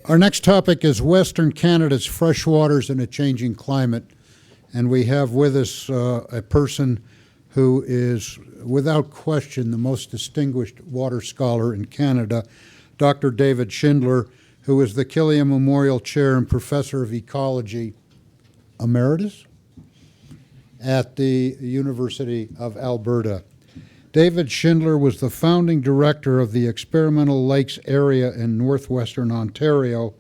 Our next topic is Western Canada's freshwaters in a changing climate. And we have with us a person who is, without question, the most distinguished water scholar in Canada, Dr. David Schindler, who is the Killian Memorial Chair and Professor of Ecology Emeritus at the University of Alberta. David Schindler was the founding director of the Experimental Lakes Area in northwestern Ontario,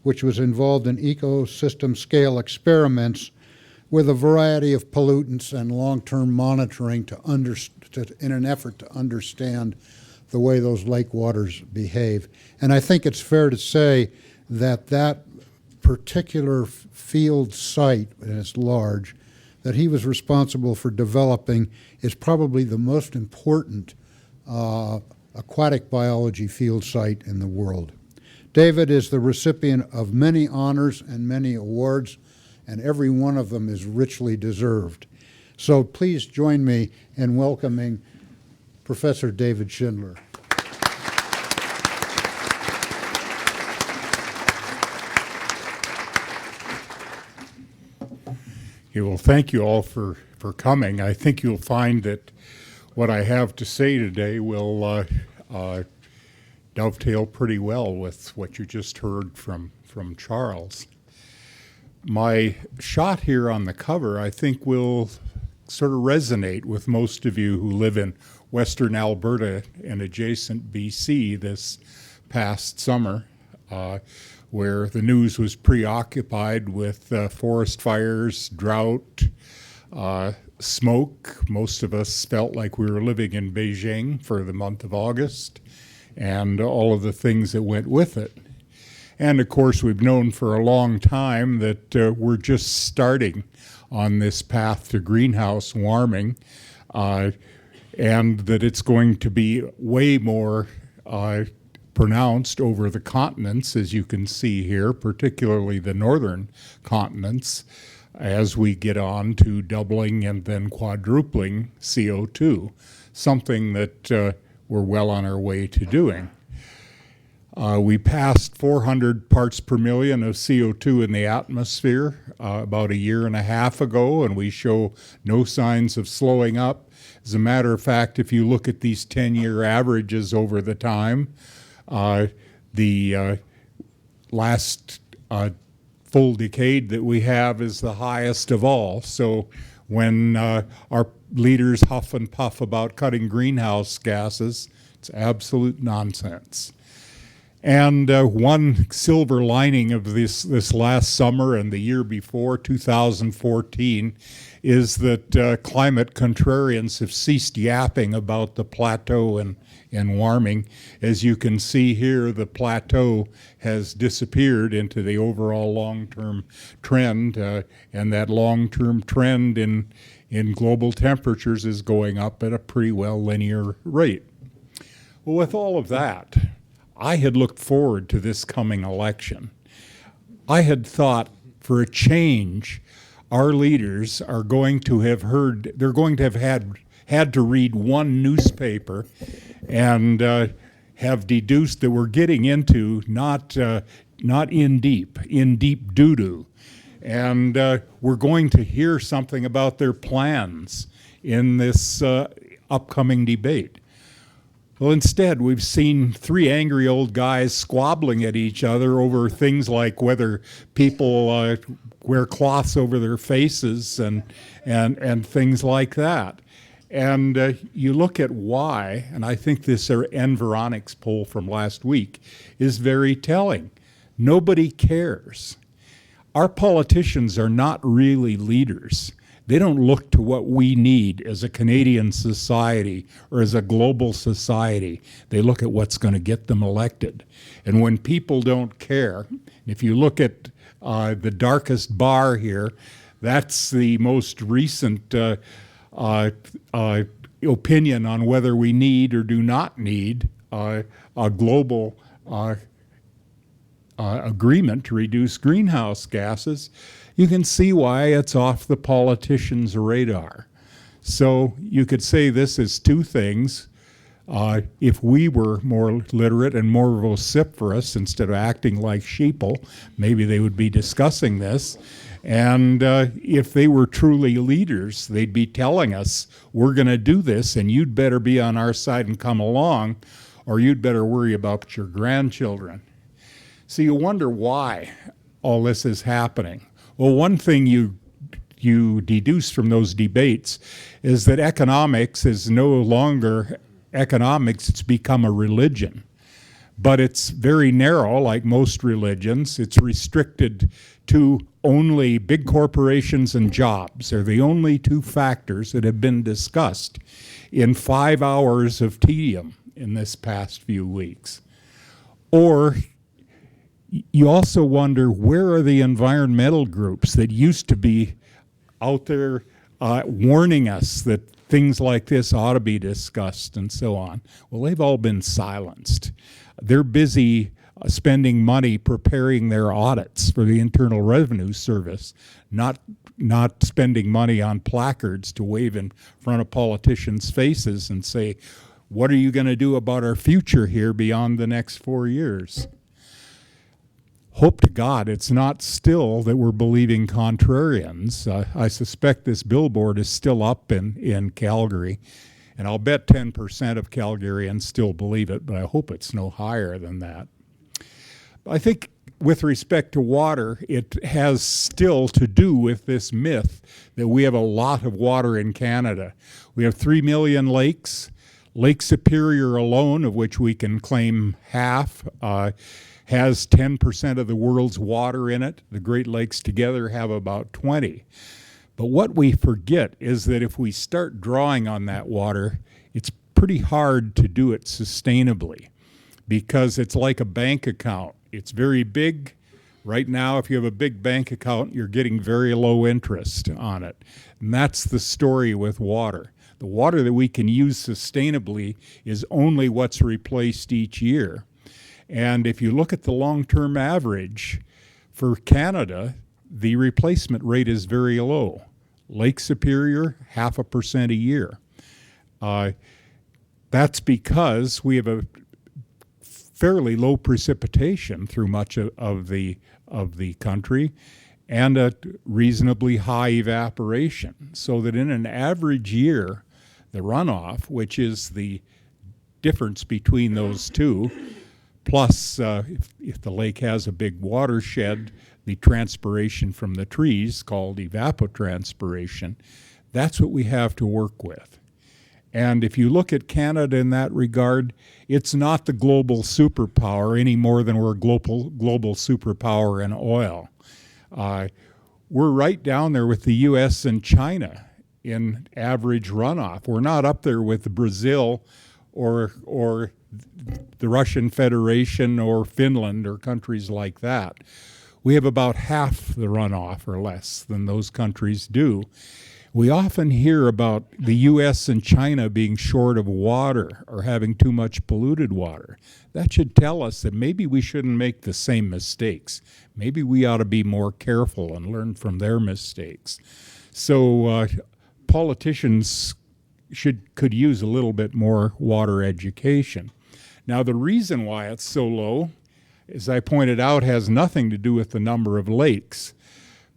which was involved in ecosystem scale experiments with a variety of pollutants and long-term monitoring in an effort to understand the way those lake waters behave. And I think it's fair to say that that particular field site, and it's large, that he was responsible for developing is probably the most important aquatic biology field site in the world. David is the recipient of many honors and many awards, and every one of them is richly deserved. So please join me in welcoming Professor David Schindler. Well, thank you all for coming. I think you'll find that what I have to say today will dovetail pretty well with what you just heard from Charles. My shot here on the cover, I think, will sort of resonate with most of you who live in Western Alberta and adjacent BC this past summer, where the news was preoccupied with forest fires, drought, smoke. Most of us felt like we were living in Beijing for the month of August, and all of the things that went with it. And of course, we've known for a long time that we're just starting on this path to greenhouse warming, and that it's going to be way more pronounced over the continents, as you can see here, particularly the northern continents, as we get on to doubling and then quadrupling CO2, something that we're well on our way to doing. We passed 400 parts per million of CO2 in the atmosphere about a year and a half ago, and we show no signs of slowing up. As a matter of fact, if you look at these 10-year averages over the time, the last full decade that we have is the highest of all. So when our leaders huff and puff about cutting greenhouse gases, it's absolute nonsense. And one silver lining of this last summer and the year before, 2014, is that climate contrarians have ceased yapping about the plateau and warming. As you can see here, the plateau has disappeared into the overall long-term trend, and that long-term trend in global temperatures is going up at a pretty well linear rate. Well, with all of that, I had looked forward to this coming election. I had thought, for a change, our leaders are going to have had to read one newspaper and have deduced that we're getting into not in deep doo-doo. And we're going to hear something about their plans in this upcoming debate. Well, instead, we've seen three angry old guys squabbling at each other over things like whether people wear cloths over their faces and things like that. And you look at why, and I think this Environics poll from last week is very telling. Nobody cares. Our politicians are not really leaders. They don't look to what we need as a Canadian society or as a global society. They look at what's going to get them elected. And when people don't care, if you look at the darkest bar here, that's the most recent opinion on whether we need or do not need a global agreement to reduce greenhouse gases. You can see why it's off the politicians' radar. So you could say this is two things. If we were more literate and more vociferous instead of acting like sheeple, maybe they would be discussing this. And if they were truly leaders, they'd be telling us, we're going to do this, and you'd better be on our side and come along, or you'd better worry about your grandchildren. So you wonder why all this is happening. Well, one thing you deduce from those debates is that economics is no longer economics, it's become a religion. But it's very narrow, like most religions. It's restricted to only big corporations and jobs. They're the only two factors that have been discussed in 5 hours of tedium in this past few weeks. Or you also wonder, where are the environmental groups that used to be out there warning us that things like this ought to be discussed and so on? Well, they've all been silenced. They're busy spending money preparing their audits for the Internal Revenue Service, not spending money on placards to wave in front of politicians' faces and say, what are you going to do about our future here beyond the next 4 years? Hope to God it's not still that we're believing contrarians. I suspect this billboard is still up in Calgary, and I'll bet 10% of Calgarians still believe it, but I hope it's no higher than that. I think with respect to water, it has still to do with this myth that we have a lot of water in Canada. We have 3 million lakes. Lake Superior alone, of which we can claim half, has 10% of the world's water in it. The Great Lakes together have about 20. But what we forget is that if we start drawing on that water, it's pretty hard to do it sustainably because it's like a bank account. It's very big. Right now, if you have a big bank account, you're getting very low interest on it. And that's the story with water. The water that we can use sustainably is only what's replaced each year. And if you look at the long-term average for Canada, the replacement rate is very low. Lake Superior, 0.5% a year. That's because we have a fairly low precipitation through much of the country and a reasonably high evaporation, so that in an average year, the runoff, which is the difference between those two, plus if the lake has a big watershed, the transpiration from the trees called evapotranspiration, that's what we have to work with. And if you look at Canada in that regard, it's not the global superpower any more than we're a global superpower in oil. We're right down there with the U.S. and China in average runoff. We're not up there with Brazil or the Russian Federation or Finland or countries like that. We have about half the runoff or less than those countries do. We often hear about the U.S. and China being short of water or having too much polluted water. That should tell us that maybe we shouldn't make the same mistakes. Maybe we ought to be more careful and learn from their mistakes. So politicians could use a little bit more water education. Now, the reason why it's so low, as I pointed out, has nothing to do with the number of lakes.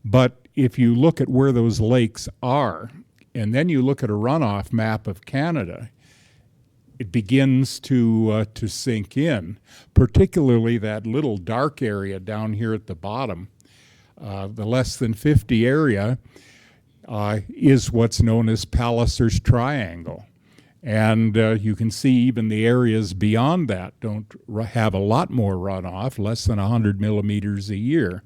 But if you look at where those lakes are, and then you look at a runoff map of Canada, it begins to sink in, particularly that little dark area down here at the bottom. The less than 50 area is what's known as Pallisers Triangle. And you can see even the areas beyond that don't have a lot more runoff, less than 100 millimeters a year.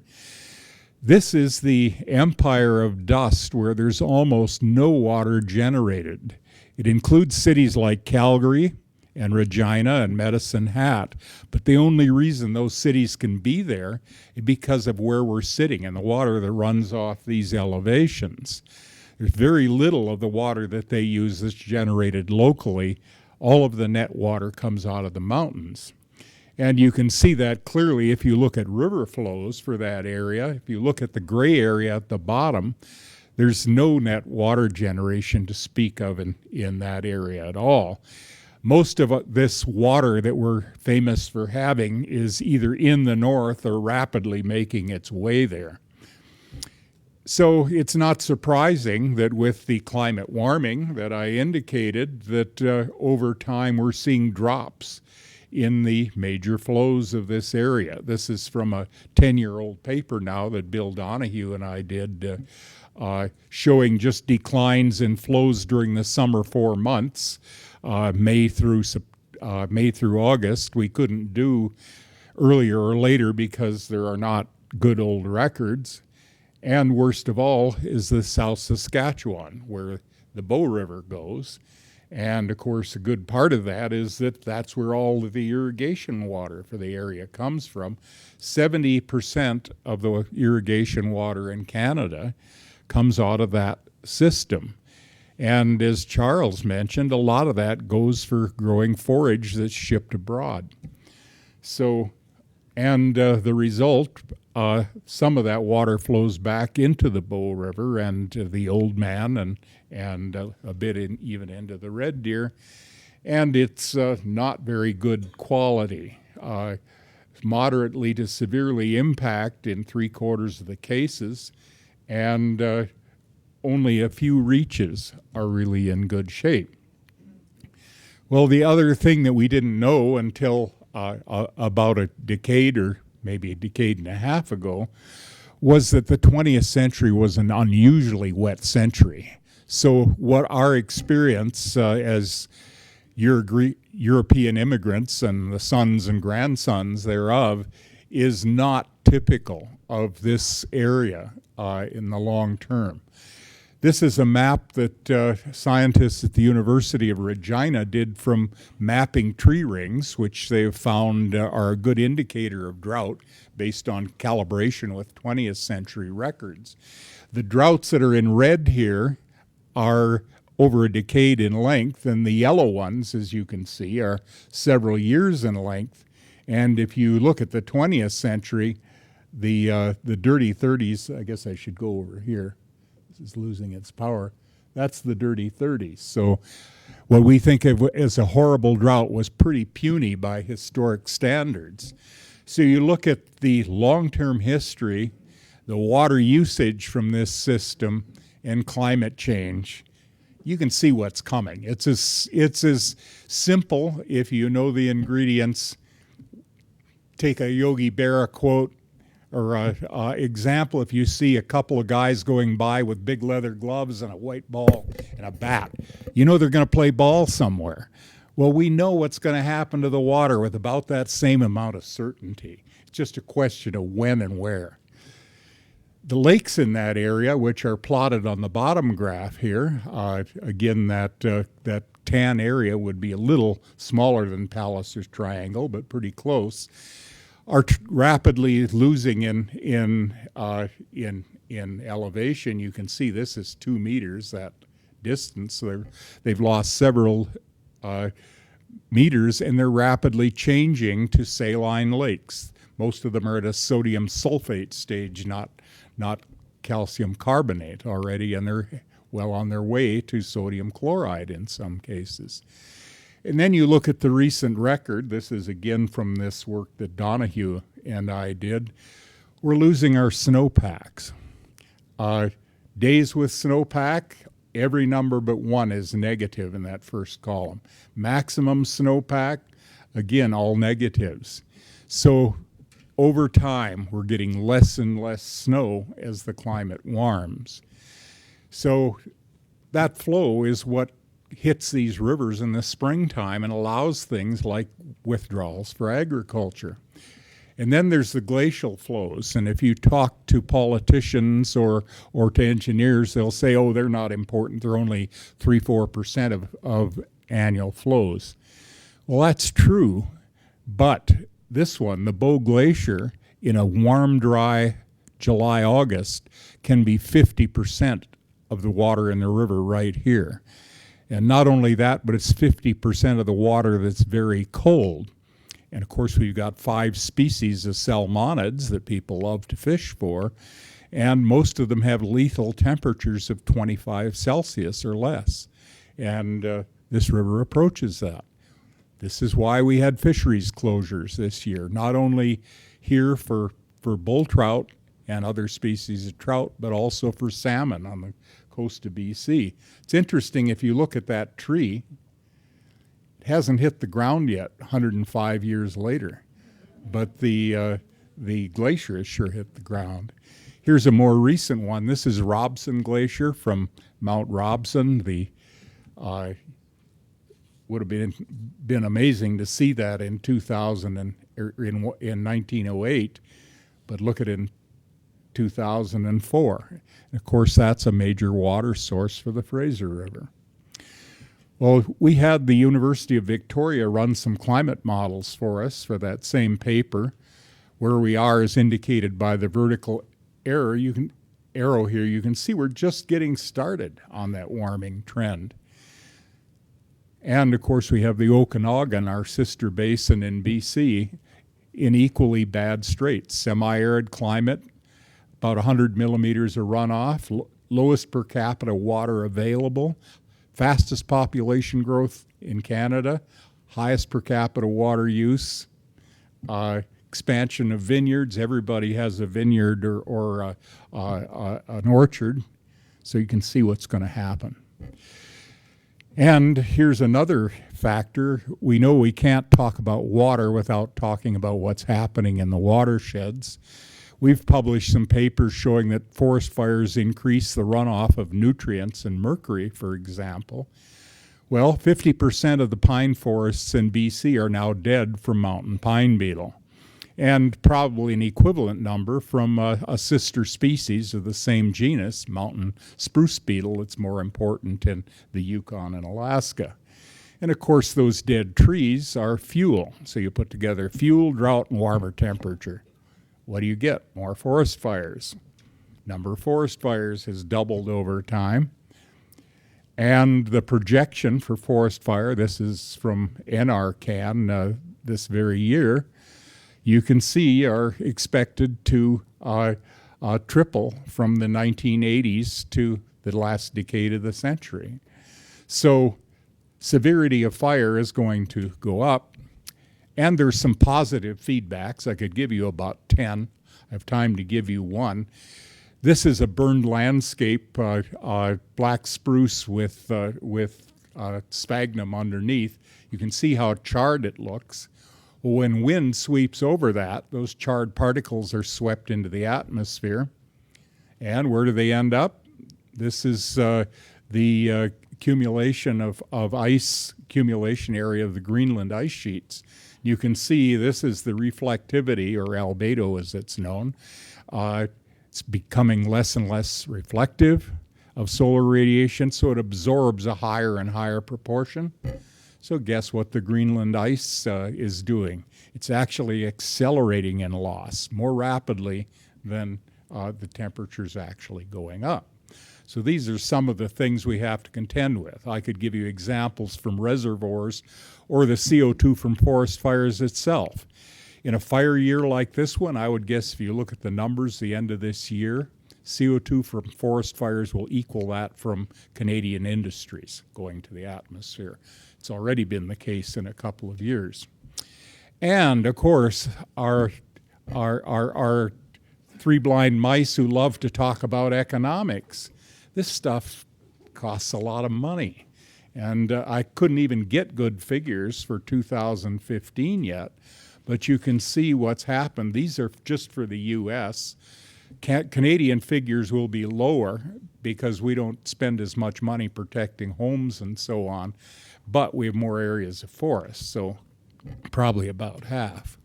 This is the empire of dust where there's almost no water generated. It includes cities like Calgary and Regina and Medicine Hat, but the only reason those cities can be there is because of where we're sitting and the water that runs off these elevations. There's very little of the water that they use that's generated locally. All of the net water comes out of the mountains. And you can see that clearly if you look at river flows for that area. If you look at the gray area at the bottom, there's no net water generation to speak of in that area at all. most of this water that we're famous for having is either in the north or rapidly making its way there. So it's not surprising that with the climate warming that I indicated, that over time we're seeing drops in the major flows of this area. This is from a 10-year-old paper now that Bill Donahue and I did, showing just declines in flows during the summer 4 months, May through August. We couldn't do earlier or later because there are not good old records. And worst of all is the South Saskatchewan, where the Bow River goes. And of course, a good part of that is that that's where all of the irrigation water for the area comes from. 70% of the irrigation water in Canada comes out of that system. And as Charles mentioned, a lot of that goes for growing forage that's shipped abroad. So, and the result, some of that water flows back into the Bow River and the Old Man and a bit even into the Red Deer. And it's not very good quality. Moderately to severely impact in 3/4 of the cases, and only a few reaches are really in good shape. Well, the other thing that we didn't know until about a decade or maybe a decade and a half ago was that the 20th century was an unusually wet century. So what our experience as European immigrants and the sons and grandsons thereof is not typical of this area in the long term. This is a map that scientists at the University of Regina did from mapping tree rings, which they have found are a good indicator of drought based on calibration with 20th century records. The droughts that are in red here are over a decade in length, and the yellow ones, as you can see, are several years in length. And if you look at the 20th century, the dirty 30s, I guess I should go over here. Is losing its power. That's the dirty 30s. So what we think of as a horrible drought was pretty puny by historic standards. So you look at the long-term history, the water usage from this system, and climate change, you can see what's coming. It's as simple if you know the ingredients. Take a Yogi Berra quote, or example, if you see a couple of guys going by with big leather gloves and a white ball and a bat, you know they're going to play ball somewhere. Well, we know what's going to happen to the water with about that same amount of certainty. It's just a question of when and where. The lakes in that area, which are plotted on the bottom graph here, again, that tan area would be a little smaller than Pallisers Triangle, but pretty close, are rapidly losing in elevation. You can see this is 2 meters, that distance. So they've lost several meters, and they're rapidly changing to saline lakes. Most of them are at a sodium sulfate stage, not calcium carbonate already, and they're well on their way to sodium chloride in some cases. And then you look at the recent record. This is again from this work that Donahue and I did. We're losing our snowpacks. Days with snowpack, every number but one is negative in that first column. Maximum snowpack, again, all negatives. So over time, we're getting less and less snow as the climate warms. So that flow is what hits these rivers in the springtime and allows things like withdrawals for agriculture. And then there's the glacial flows, and if you talk to politicians or to engineers, they'll say, oh, they're not important, they're only 3-4% of annual flows. Well, that's true, but this one, the Bow Glacier, in a warm, dry July, August, can be 50% of the water in the river right here. And not only that, but it's 50% of the water that's very cold. And of course, we've got 5 species of salmonids that people love to fish for, and most of them have lethal temperatures of 25 Celsius or less. And this river approaches that. This is why we had fisheries closures this year, not only here for bull trout and other species of trout, but also for salmon on the coast of BC. It's interesting, if you look at that tree, it hasn't hit the ground yet 105 years later, but the glacier has sure hit the ground. Here's a more recent one. This is Robson Glacier from Mount Robson. The would have been amazing to see that in 2000 and in 1908, but look at it in 2004. And of course, that's a major water source for the Fraser River. Well, we had the University of Victoria run some climate models for us for that same paper. Where we are is indicated by the vertical arrow. Arrow here. You can see we're just getting started on that warming trend. And of course, we have the Okanagan, our sister basin in BC, in equally bad straits. Semi-arid climate, about 100 millimeters of runoff, lowest per capita water available, fastest population growth in Canada, highest per capita water use, expansion of vineyards. Everybody has a vineyard or an orchard, so you can see what's going to happen. And here's another factor. We know we can't talk about water without talking about what's happening in the watersheds. We've published some papers showing that forest fires increase the runoff of nutrients and mercury, for example. Well, 50% of the pine forests in BC are now dead from mountain pine beetle, and probably an equivalent number from a sister species of the same genus, mountain spruce beetle. It's more important in the Yukon and Alaska. And of course, those dead trees are fuel. So you put together fuel, drought, and warmer temperature. What do you get? More forest fires. Number of forest fires has doubled over time. And the projection for forest fire, this is from NRCan this very year, you can see are expected to triple from the 1980s to the last decade of the century. So severity of fire is going to go up. And there's some positive feedbacks. I could give you about 10. I have time to give you one. This is a burned landscape, black spruce with sphagnum underneath. You can see how charred it looks. When wind sweeps over that, those charred particles are swept into the atmosphere. And where do they end up? This is the accumulation of ice, accumulation area of the Greenland ice sheets. You can see this is the reflectivity, or albedo as it's known. It's becoming less and less reflective of solar radiation, so it absorbs a higher and higher proportion. So guess what the Greenland ice is doing? It's actually accelerating in loss more rapidly than the temperature's actually going up. So these are some of the things we have to contend with. I could give you examples from reservoirs or the CO2 from forest fires itself. In a fire year like this one, I would guess if you look at the numbers the end of this year, CO2 from forest fires will equal that from Canadian industries going to the atmosphere. It's already been the case in a couple of years. And of course, our three blind mice who love to talk about economics. This stuff costs a lot of money. And I couldn't even get good figures for 2015 yet, but you can see what's happened. These are just for the U.S. Canadian figures will be lower because we don't spend as much money protecting homes and so on, but we have more areas of forest, so probably about half.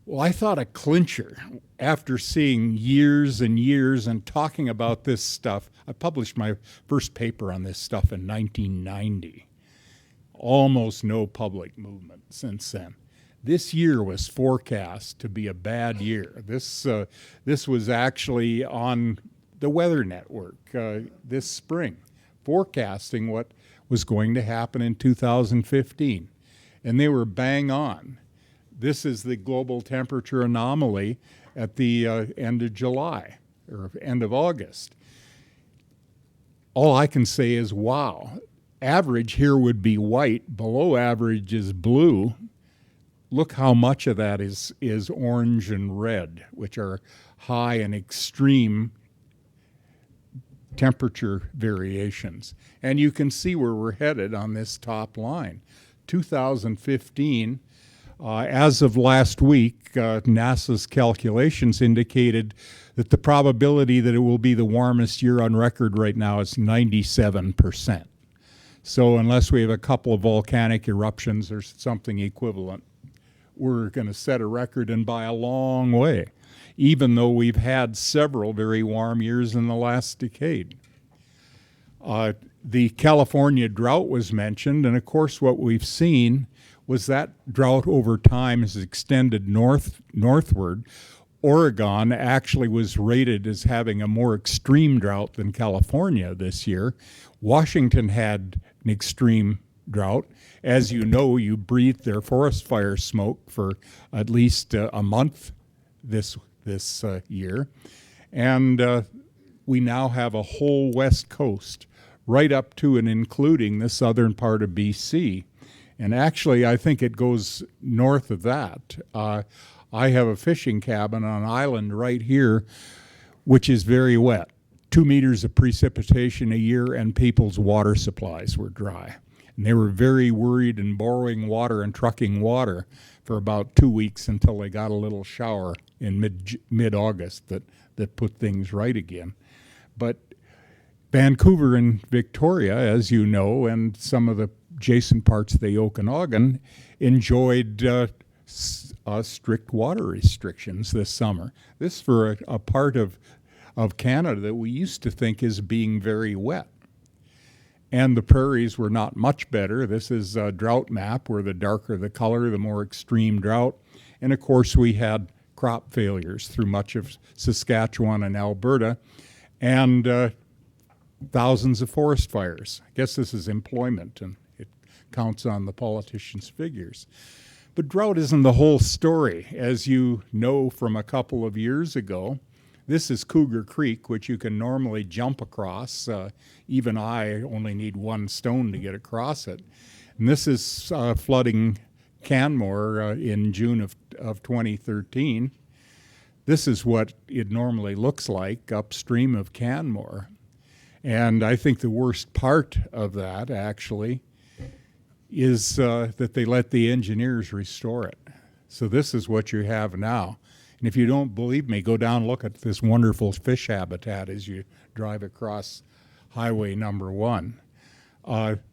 Well, I thought a clincher, after seeing years and years and talking about this stuff, I published my first paper on this stuff in 1990. Almost no public movement since then. This year was forecast to be a bad year. This was actually on the Weather Network this spring, forecasting what was going to happen in 2015. And they were bang on. This is the global temperature anomaly at the end of July or end of August. All I can say is, wow, average here would be white, below average is blue. Look how much of that is orange and red, which are high and extreme temperature variations. And you can see where we're headed on this top line. 2015, as of last week, NASA's calculations indicated that the probability that it will be the warmest year on record right now is 97%. So unless we have a couple of volcanic eruptions or something equivalent, we're going to set a record, and by a long way, even though we've had several very warm years in the last decade. The California drought was mentioned, and of course what we've seen was that drought over time has extended northward. Oregon actually was rated as having a more extreme drought than California this year. Washington had an extreme drought. As you know, you breathed their forest fire smoke for at least a month this year. And we now have a whole west coast right up to and including the southern part of BC. And actually, I think it goes north of that. I have a fishing cabin on an island right here, which is very wet. 2 meters of precipitation a year, and people's water supplies were dry. And they were very worried and borrowing water and trucking water for about 2 weeks until they got a little shower in mid-August that put things right again. But Vancouver and Victoria, as you know, and some of the adjacent parts of the Okanagan enjoyed strict water restrictions this summer. This for a part of Canada that we used to think is being very wet. And the prairies were not much better. This is a drought map where the darker the color, the more extreme drought. And of course we had crop failures through much of Saskatchewan and Alberta, and thousands of forest fires. I guess this is employment, and it counts on the politicians' figures. But drought isn't the whole story. As you know from a couple of years ago, this is Cougar Creek, which you can normally jump across. Even I only need one stone to get across it. And this is flooding Canmore in June of 2013. This is what it normally looks like upstream of Canmore. And I think the worst part of that, actually, is that they let the engineers restore it. So this is what you have now. And if you don't believe me, go down and look at this wonderful fish habitat as you drive across Highway number 1.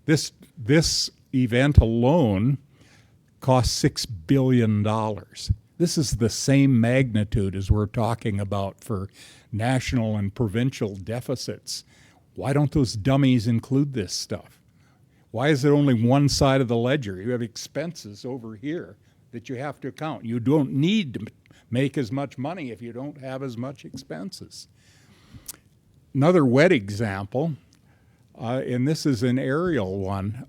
This event alone cost $6 billion. This is the same magnitude as we're talking about for national and provincial deficits. Why don't those dummies include this stuff? Why is it only one side of the ledger? You have expenses over here that you have to account. You don't need to make as much money if you don't have as much expenses. Another wet example, and this is an aerial one.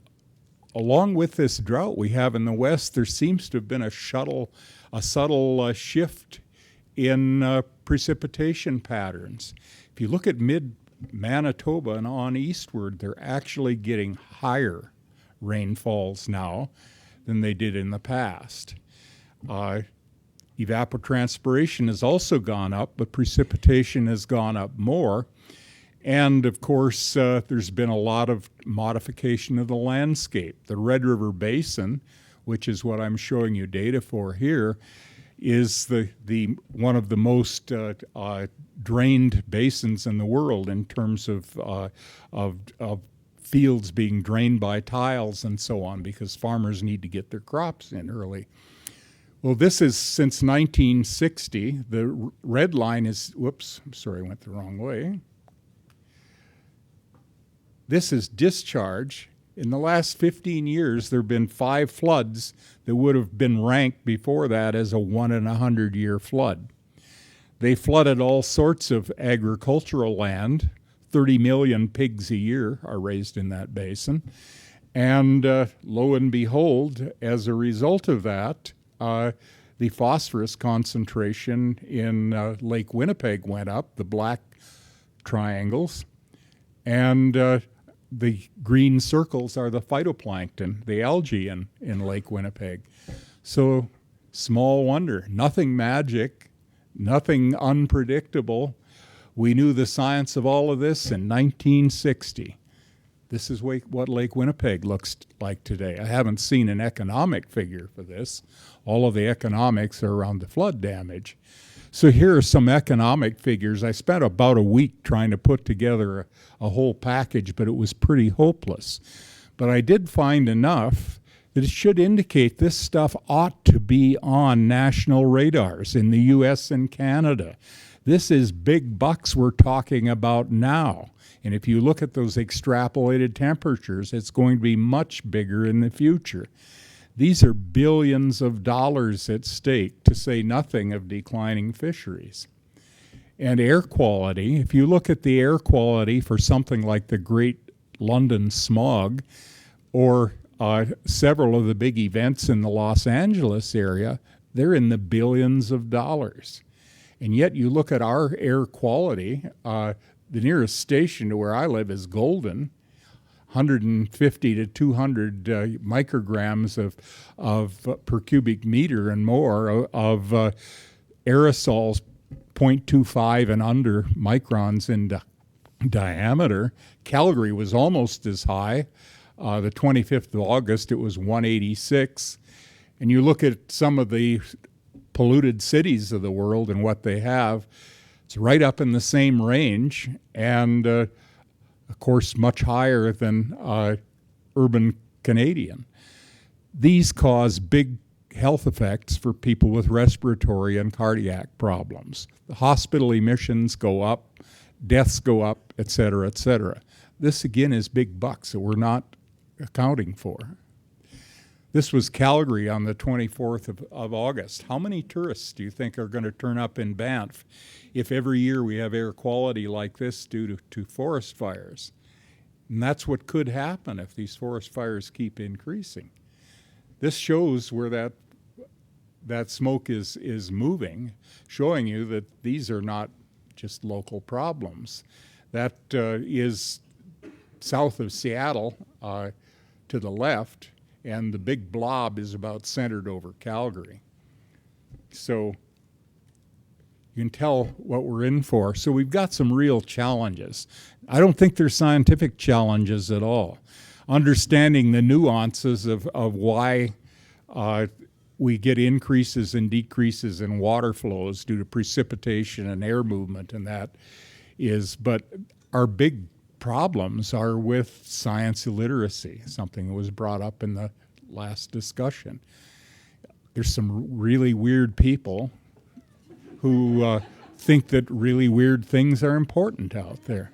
Along with this drought we have in the west, there seems to have been a subtle shift in precipitation patterns. If you look at mid-Manitoba and on eastward, they're actually getting higher rainfalls now than they did in the past. Evapotranspiration has also gone up, but precipitation has gone up more. And of course, there's been a lot of modification of the landscape. The Red River Basin, which is what I'm showing you data for here, is the one of the most drained basins in the world in terms of fields being drained by tiles and so on, because farmers need to get their crops in early. Well, this is since 1960. The red line is, whoops, I'm sorry, I went the wrong way. This is discharge. In the last 15 years, there have been 5 floods that would have been ranked before that as a 1 in 100 year flood. They flooded all sorts of agricultural land. 30 million pigs a year are raised in that basin. And lo and behold, as a result of that, the phosphorus concentration in Lake Winnipeg went up, the black triangles. And the green circles are the phytoplankton, the algae in Lake Winnipeg. So small wonder, nothing magic, nothing unpredictable. We knew the science of all of this in 1960. This is what Lake Winnipeg looks like today. I haven't seen an economic figure for this. All of the economics are around the flood damage. So here are some economic figures. I spent about a week trying to put together a whole package, but it was pretty hopeless. But I did find enough that it should indicate this stuff ought to be on national radars in the US and Canada. This is big bucks we're talking about now. And if you look at those extrapolated temperatures, it's going to be much bigger in the future. These are billions of dollars at stake, to say nothing of declining fisheries. And air quality, if you look at the air quality for something like the Great London Smog or several of the big events in the Los Angeles area, they're in the billions of dollars. And yet you look at our air quality, the nearest station to where I live is Golden, 150 to 200 micrograms of per cubic meter and more of aerosols 0.25 and under microns in diameter. Calgary was almost as high. The 25th of August, it was 186. And you look at some of the polluted cities of the world and what they have, it's right up in the same range, and of course much higher than urban Canadian. These cause big health effects for people with respiratory and cardiac problems. The hospital emissions go up, deaths go up, et cetera, et cetera. This again is big bucks that we're not accounting for. This was Calgary on the 24th of August. How many tourists do you think are going to turn up in Banff if every year we have air quality like this due to forest fires? And that's what could happen if these forest fires keep increasing. This shows where that smoke is moving, showing you that these are not just local problems. That is south of Seattle to the left, and the big blob is about centered over Calgary. So you can tell what we're in for. So we've got some real challenges. I don't think they're scientific challenges at all. Understanding the nuances of why we get increases and decreases in water flows due to precipitation and air movement, and that is, but our big problems are with science illiteracy, something that was brought up in the last discussion. There's some really weird people who think that really weird things are important out there.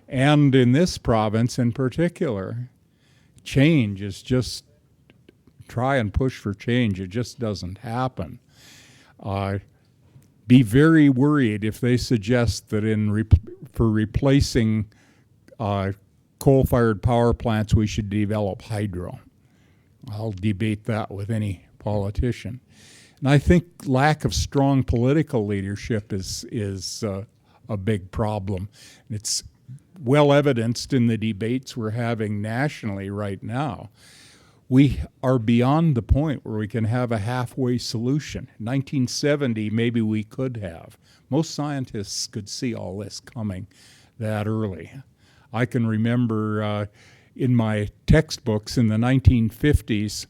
And in this province in particular, change is just, try and push for change, it just doesn't happen. Be very worried if they suggest that for replacing coal-fired power plants, we should develop hydro. I'll debate that with any politician. And I think lack of strong political leadership is a big problem. It's well evidenced in the debates we're having nationally right now. We are beyond the point where we can have a halfway solution. 1970, maybe we could have. Most scientists could see all this coming that early. I can remember in my textbooks in the 1950s,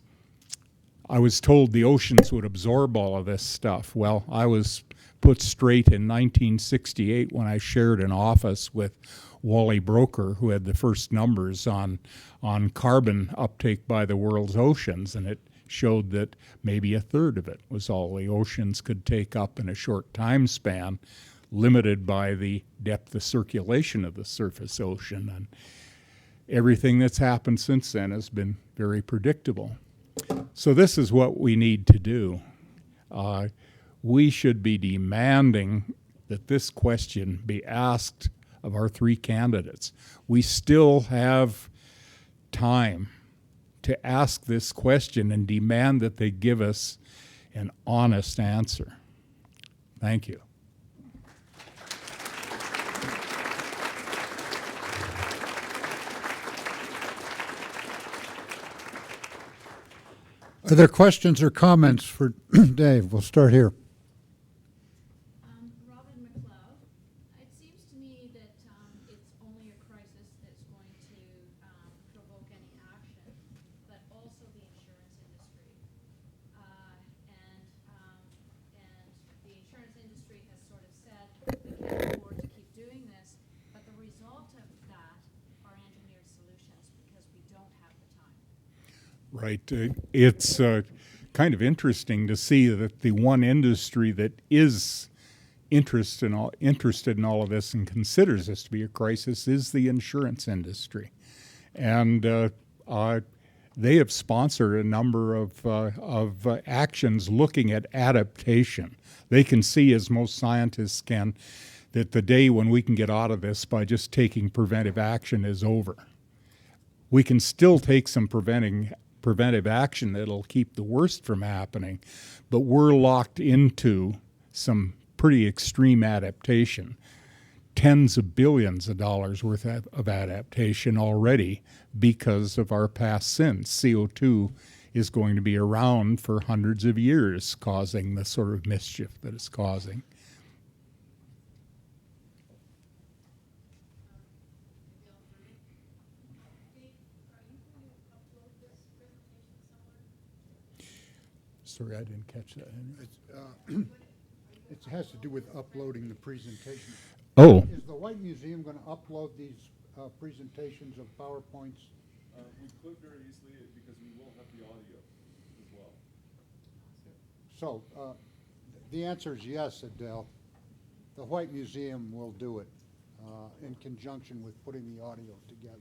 I was told the oceans would absorb all of this stuff. Well, I was put straight in 1968 when I shared an office with Wally Broker, who had the first numbers on carbon uptake by the world's oceans, and it showed that maybe a third of it was all the oceans could take up in a short time span, limited by the depth of circulation of the surface ocean. And everything that's happened since then has been very predictable. So this is what we need to do. We should be demanding that this question be asked of our three candidates. We still have time to ask this question and demand that they give us an honest answer. Thank you. Are there questions or comments for Dave? We'll start here. Robin McLeod, it seems to me that it's only a crisis that's going to provoke any action, but also the insurance industry. And the insurance industry has sort of said we can't afford to keep doing this, but the result of that are engineered solutions because we don't have the time. Right. It's kind of interesting to see that the one industry that is interested in all of this and considers this to be a crisis is the insurance industry. And they have sponsored a number of actions looking at adaptation. They can see, as most scientists can, that the day when we can get out of this by just taking preventive action is over. We can still take some preventive action that'll keep the worst from happening, but we're locked into some pretty extreme adaptation. Tens of billions of dollars worth of adaptation already because of our past sins. CO2 is going to be around for hundreds of years, causing the sort of mischief that it's causing. Sorry, I didn't catch that. It has to do with uploading the presentation. Oh, Is the White Museum going to upload these presentations of PowerPoints? We could very easily, because we will have the audio as well. So the answer is yes, Adele. The White Museum will do it in conjunction with putting the audio together.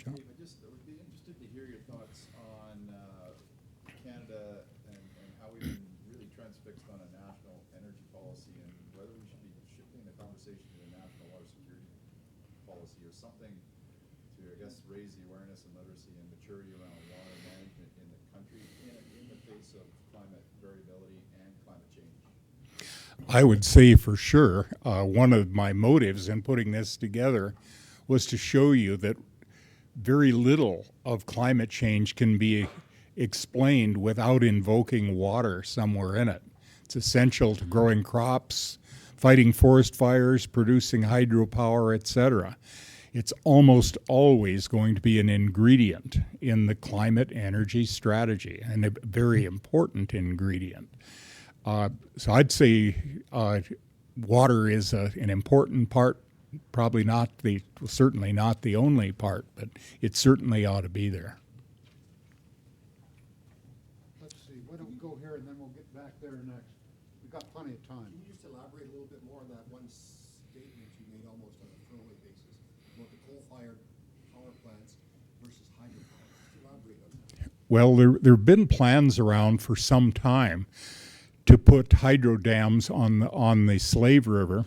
Dave, I would be interested to hear your thoughts on Canada and how we've been really transfixed on a national energy policy and whether we should be shifting the conversation to a national water security policy or something to, I guess, raise the awareness and literacy and maturity around water management in the country in the face of climate variability and climate change. I would say for sure, one of my motives in putting this together was to show you that very little of climate change can be explained without invoking water somewhere in it. It's essential to growing crops, fighting forest fires, producing hydropower, etc. It's almost always going to be an ingredient in the climate energy strategy, and a very important ingredient. So I'd say water is an important part. Probably certainly not the only part, but it certainly ought to be there. Let's see, why don't we go here and then we'll get back there next. We've got plenty of time. Can you just elaborate a little bit more on that one statement you made almost on a throwaway basis about the coal-fired power plants versus hydropower? Just elaborate on that. Well, there have been plans around for some time to put hydro dams on the Slave River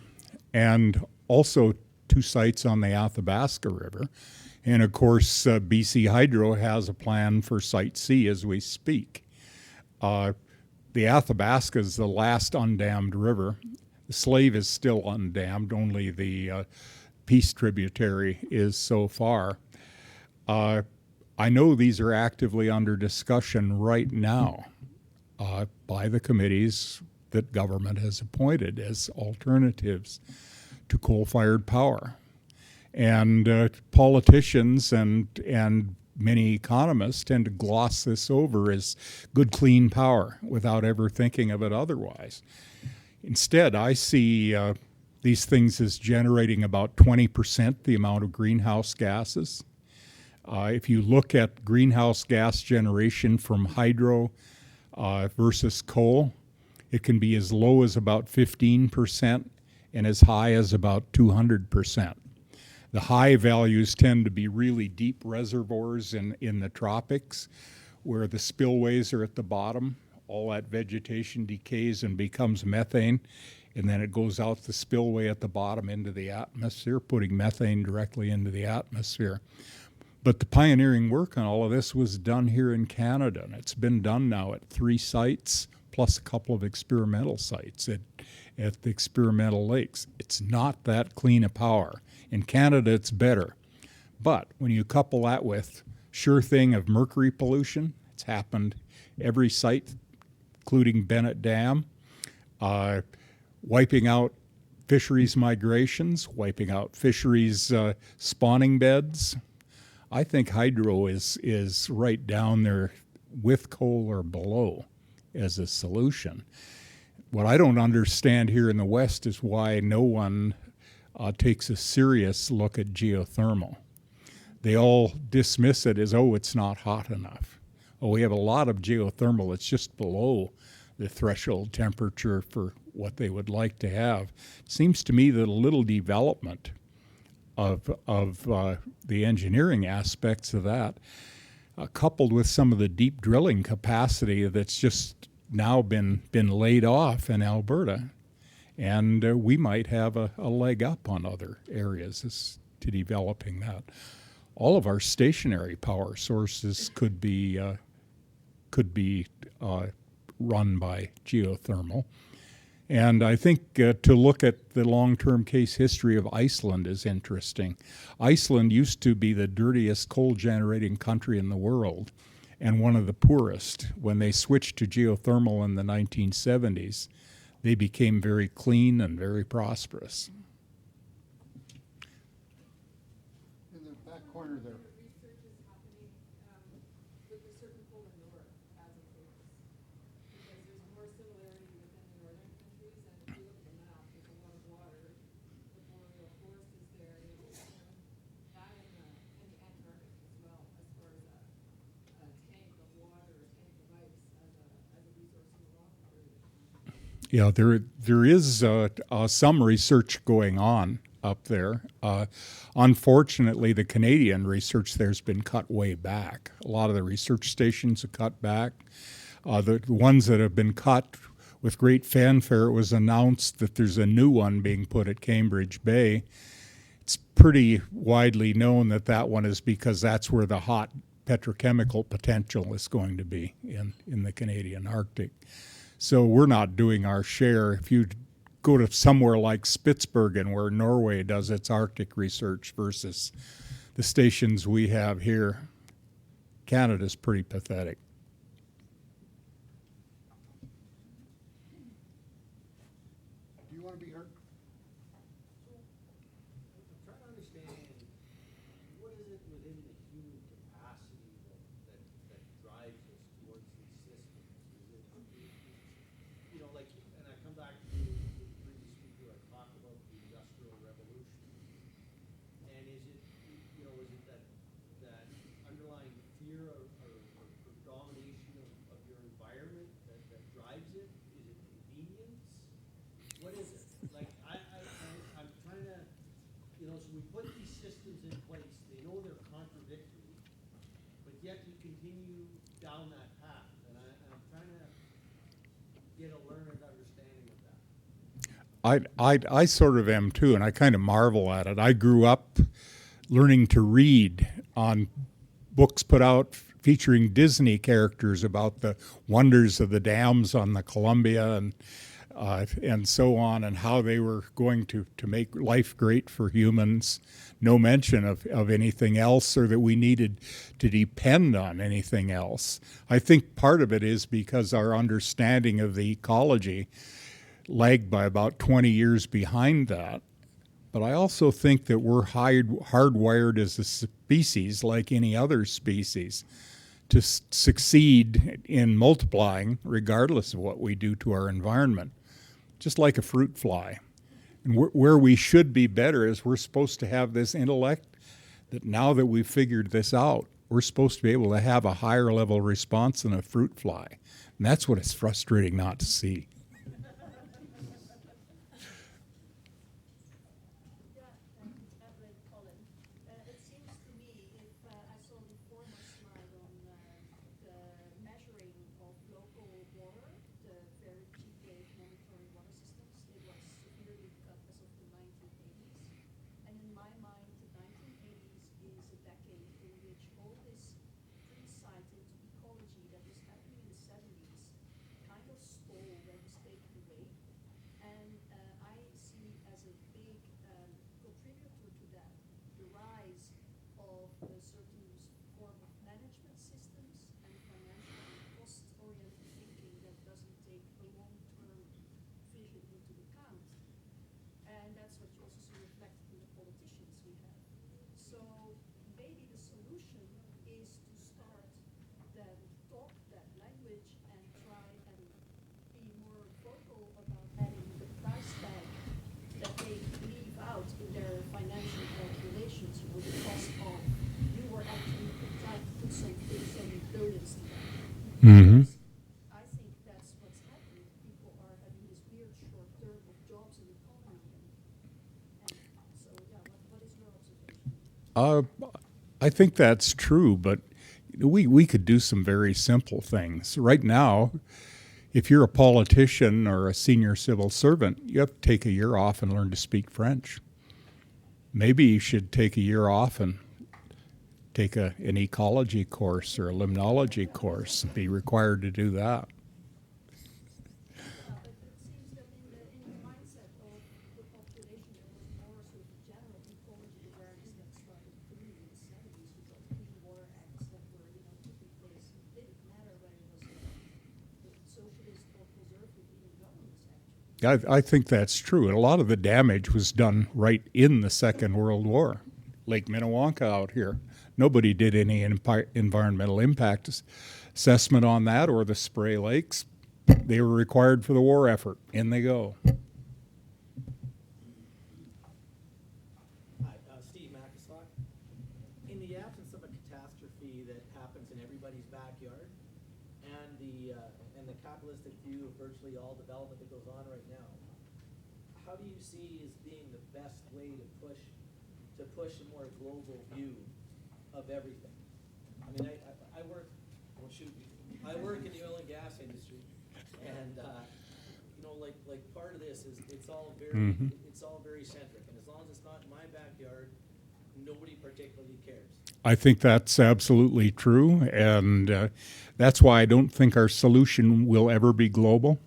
and also 2 sites on the Athabasca River. And of course, BC Hydro has a plan for Site C as we speak. The Athabasca is the last undammed river. The Slave is still undammed, only the Peace tributary is so far. I know these are actively under discussion right now by the committees that government has appointed as alternatives to coal-fired power. And politicians and many economists tend to gloss this over as good, clean power without ever thinking of it otherwise. Instead, I see these things as generating about 20% the amount of greenhouse gases. If you look at greenhouse gas generation from hydro versus coal, it can be as low as about 15% and as high as about 200%. The high values tend to be really deep reservoirs in the tropics where the spillways are at the bottom. All that vegetation decays and becomes methane, and then it goes out the spillway at the bottom into the atmosphere, putting methane directly into the atmosphere. But the pioneering work on all of this was done here in Canada, and it's been done now at 3 sites, plus a couple of experimental sites at the experimental lakes. It's not that clean a power. In Canada, it's better. But when you couple that with sure thing of mercury pollution. It's happened every site, including Bennett Dam, wiping out fisheries migrations, wiping out fisheries spawning beds. I think hydro is right down there with coal or below as a solution. What I don't understand here in the West is why no one takes a serious look at geothermal. They all dismiss it as, oh, it's not hot enough. Oh, we have a lot of geothermal. It's just below the threshold temperature for what they would like to have. It seems to me that a little development of the engineering aspects of that, coupled with some of the deep drilling capacity that's just now been laid off in Alberta, and we might have a leg up on other areas as to developing that. All of our stationary power sources could be run by geothermal. And I think to look at the long-term case history of Iceland is interesting. Iceland used to be the dirtiest coal-generating country in the world and one of the poorest. When they switched to geothermal in the 1970s, they became very clean and very prosperous. In the back corner there. Research is happening with the certain polar north as of late, because there's more similarity within the northern countries, and if you look at the map, there's a lot of water. The boreal forest is there, there's that in the Antarctic as well, as far as a tank of water, a tank of ice as a resource in the long period. Yeah, there is some research going on up there. Unfortunately, the Canadian research there's been cut way back. A lot of the research stations have cut back. The ones that have been cut with great fanfare, it was announced that there's a new one being put at Cambridge Bay. It's pretty widely known that that one is because that's where the hot petrochemical potential is going to be in the Canadian Arctic. So we're not doing our share. If you go to somewhere like Spitsbergen, where Norway does its Arctic research, versus the stations we have here, Canada's pretty pathetic. Do you want to be heard? I'm trying to understand, what is it within the human capacity that drives us towards these systems? Is it, you know, like, and I come back to the previous speaker, I talked about the Industrial Revolution. And is it, you know, is it that underlying fear or domination of your environment that drives it? Is it convenience? What is it? Like, I'm trying to, you know, so we put these systems in place, they know they're contradictory, but yet we continue down that path, and I'm trying to get a learned understanding of that. I sort of am too, and I kind of marvel at it. I grew up learning to read on books put out featuring Disney characters about the wonders of the dams on the Columbia and so on, and how they were going to make life great for humans. No mention of anything else, or that we needed to depend on anything else. I think part of it is because our understanding of the ecology lagged by about 20 years behind that. But I also think that we're hardwired as a species, like any other species, to succeed in multiplying regardless of what we do to our environment, just like a fruit fly. And where we should be better is we're supposed to have this intellect that now that we've figured this out, we're supposed to be able to have a higher level response than a fruit fly. And that's what it's frustrating not to see. Colin. It seems to me, if I saw the former slide on the measuring of local water, the very cheap monitoring water systems, it was severely cut as of the 1980s. And in my mind, the 1980s is a decade in which all this insight into ecology that was happening in the 70s kind of stole when the Mm-hmm. I think that's what's happening. People are having this weird short term of jobs and economy. And so, yeah, what is your observation? I think that's true, but we could do some very simple things. Right now, if you're a politician or a senior civil servant, you have to take a year off and learn to speak French. Maybe you should take a year off and take an ecology course or a limnology course and be required to do that. But it seems that in the mindset of the population, there was more sort of general ecology awareness that started brewing in the 70s with those clean water acts that were, taking place. It didn't matter whether it was the socialist or conservative leading governments, actually. I think that's true. And a lot of the damage was done right in the Second World War. Lake Minnewanka out here. Nobody did any environmental impact assessment on that or the Spray Lakes. They were required for the war effort. In they go. Hi, Steve Mackistock. In the absence of a catastrophe that happens in everybody's backyard, and the capitalistic view of virtually all development that goes on right now, how do you see as being the best way to push a more global view of everything? I mean, I work. Well, shoot, I work in the oil and gas industry, and like part of this is it's all very centric, and as long as it's not in my backyard, nobody particularly cares. I think that's absolutely true, and that's why I don't think our solution will ever be global.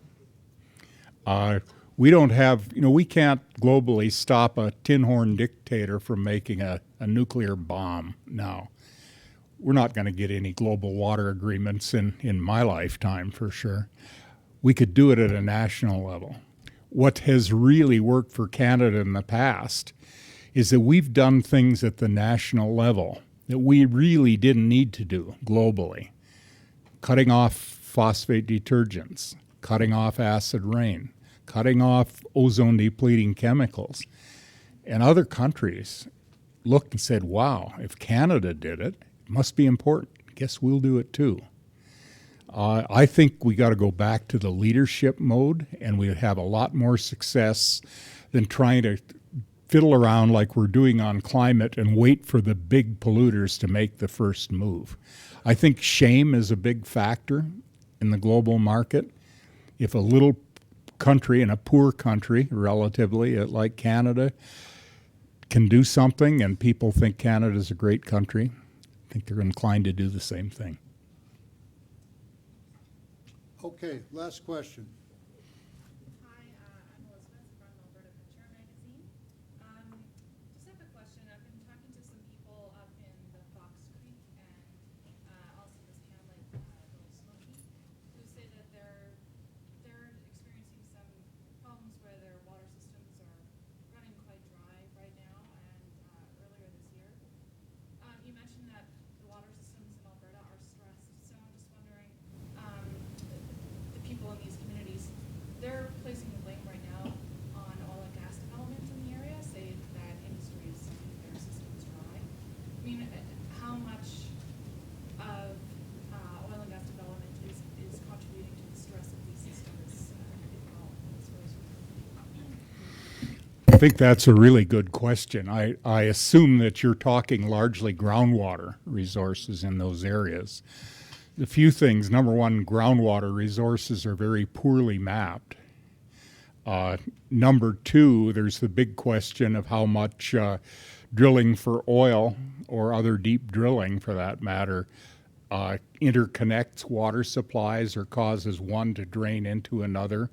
We don't have, we can't globally stop a tin horn dictator from making a nuclear bomb now. We're not going to get any global water agreements in my lifetime for sure. We could do it at a national level. What has really worked for Canada in the past is that we've done things at the national level that we really didn't need to do globally. Cutting off phosphate detergents, cutting off acid rain, cutting off ozone-depleting chemicals. And other countries looked and said, wow, if Canada did it, it must be important. Guess we'll do it too. I think we got to go back to the leadership mode, and we'd have a lot more success than trying to fiddle around like we're doing on climate and wait for the big polluters to make the first move. I think shame is a big factor in the global market. If a little country, and a poor country relatively like Canada, can do something and people think Canada's a great country, I think they're inclined to do the same thing. Okay, last question. Hi, I'm Elizabeth from Alberta Picture Magazine. Just have a question. I've been talking to some people up in the Fox Creek and also this hamlet, Little Smoky, who say that they're experiencing some problems where their water systems are running quite dry right now and earlier this year. You mentioned that the water systems in Alberta are stressed, so I'm just wondering, the people in these communities, they're placing the blame right now on oil and gas development in the area, say that industry is sucking their systems dry. I mean, how much of oil and gas development is contributing to the stress of these systems overall? I think that's a really good question. I assume that you're talking largely groundwater resources in those areas. A few things. Number one, groundwater resources are very poorly mapped. Number two, there's the big question of how much drilling for oil or other deep drilling, for that matter, interconnects water supplies or causes one to drain into another,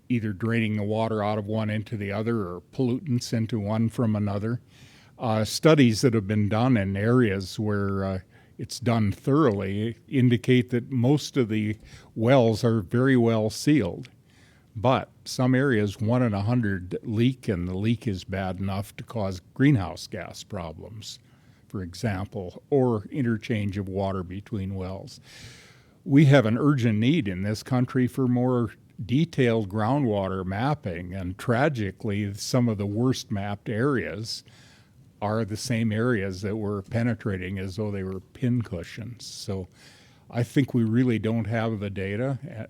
either draining the water out of one into the other or pollutants into one from another. Studies that have been done in areas where it's done thoroughly indicate that most of the wells are very well sealed. But some areas, 1 in 100 leak, and the leak is bad enough to cause greenhouse gas problems, for example, or interchange of water between wells. We have an urgent need in this country for more detailed groundwater mapping, and tragically, some of the worst mapped areas are the same areas that we're penetrating as though they were pin cushions. So I think we really don't have the data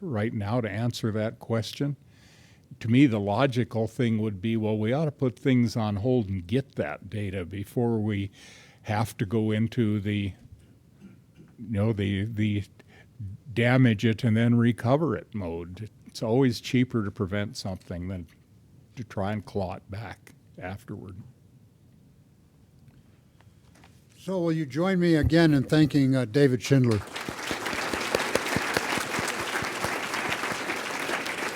right now to answer that question. To me, the logical thing would be, well, we ought to put things on hold and get that data before we have to go into the damage it and then recover it mode. It's always cheaper to prevent something than to try and claw it back afterward. So will you join me again in thanking David Schindler?